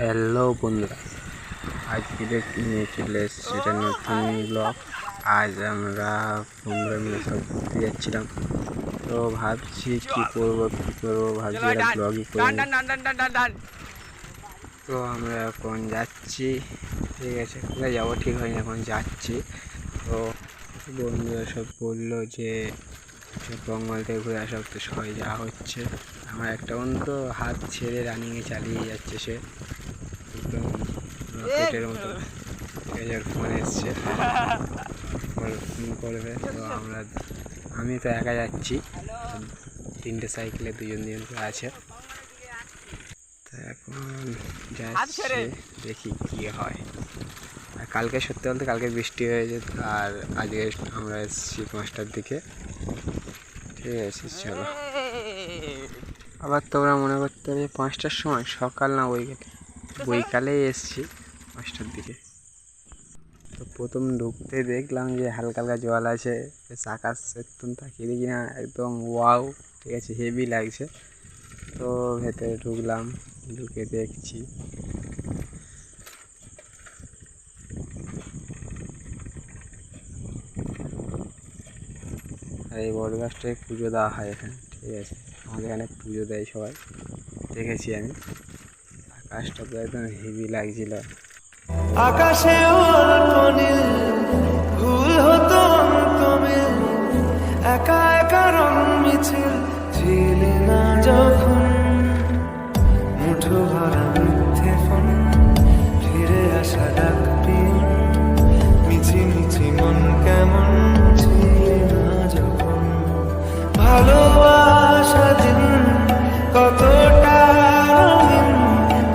Hello বন্ধুরা, আজকে নিয়ে চলে এসেছি এটা নতুন ব্লগ। আজ আমরা বন্ধুরা মিলে সব ঘুরতে যাচ্ছিলাম, তো ভাবছি কি করবো ভাবছি একটা ব্লগই করবো। তো আমরা এখন যাচ্ছি, ঠিক আছে, কোথায় যাবো ঠিক হয়নি, এখন যাচ্ছি। তো বন্ধুরা সব বললো যে বঙ্গল থেকে ঘুরে আসা, তো সবাই যাওয়া হচ্ছে। আমার একটা বন্ধু হাত ছেড়ে রানিংয়ে চালিয়ে যাচ্ছে, সে একদম রকেটের মতো। ফোন এসছে, ফোন করবে। তো আমি তো একা যাচ্ছি, 3টে সাইকেলে দুজন করে আছে। তো এখন যাচ্ছি, দেখি কি হয়। আর কালকে সত্যি বলতে কালকে বৃষ্টি হয়ে যেত, আর আজকে আমরা এসেছি 5টার দিকে। ঠিক আছে, চলো। আবার তোমরা মনে করতে হবে 5টার সময়, সকাল না বৈকালেই এসছি 5টার দিকে। তো প্রথম ঢুকতে দেখলাম যে হালকা হালকা জল আছে, বেশ আকাশ একদম তাকিয়ে দেখি না, একদম ওয়াও, ঠিক আছে, হেভি লাগছে। তো ভেতরে ঢুকলাম, ঢুকে দেখছি আর এই বড় গাছটায় পুজো দেওয়া হয় এখানে, ঠিক আছে, আমাদের এখানে পুজো দেয় সবাই, দেখেছি আমি। আকাশটা তো একদম হেভি লাগছিল। আকাশে অল্প নীল, ভুল হতো অন্তমিল, একা একা রং মিছিল, ঝিলি না যখন মুঠো ভরা মিথ্যে ফোন, ফিরে আসা ডাক পিয়ন, মিছি মিছি মন কেমন, ঝিলি না যখন ভালোবাসা দিন কতটা রঙিন,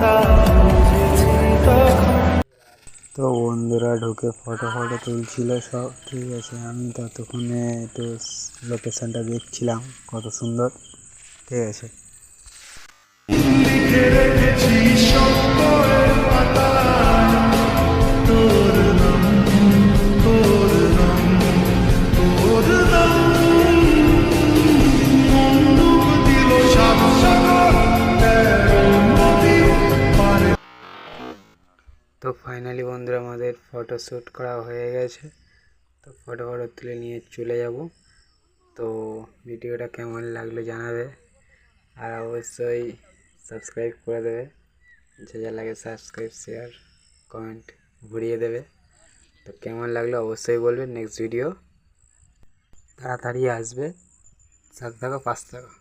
তা বুঝেছি তখন। তো বন্ধুরা ঢুকে ফটো তুলছিল সব, ঠিক আছে, আমি ততক্ষণে একটু লোকেশনটা দেখছিলাম কত সুন্দর, ঠিক আছে। তো ফাইনালি বন্ধুরা আমাদের ফটো শ্যুট করা হয়ে গেছে। তো ফটো তুলে নিয়ে চলে যাব। তো ভিডিওটা কেমন লাগলো জানাবে, আর অবশ্যই সাবস্ক্রাইব করে দেবে, যা লাগে সাবস্ক্রাইব, শেয়ার, কমেন্ট ঘুরিয়ে দেবে। তো কেমন লাগলো অবশ্যই বলবে। নেক্সট ভিডিও তাড়াতাড়ি আসবে, সাথে থাকো, পাশে থাকো।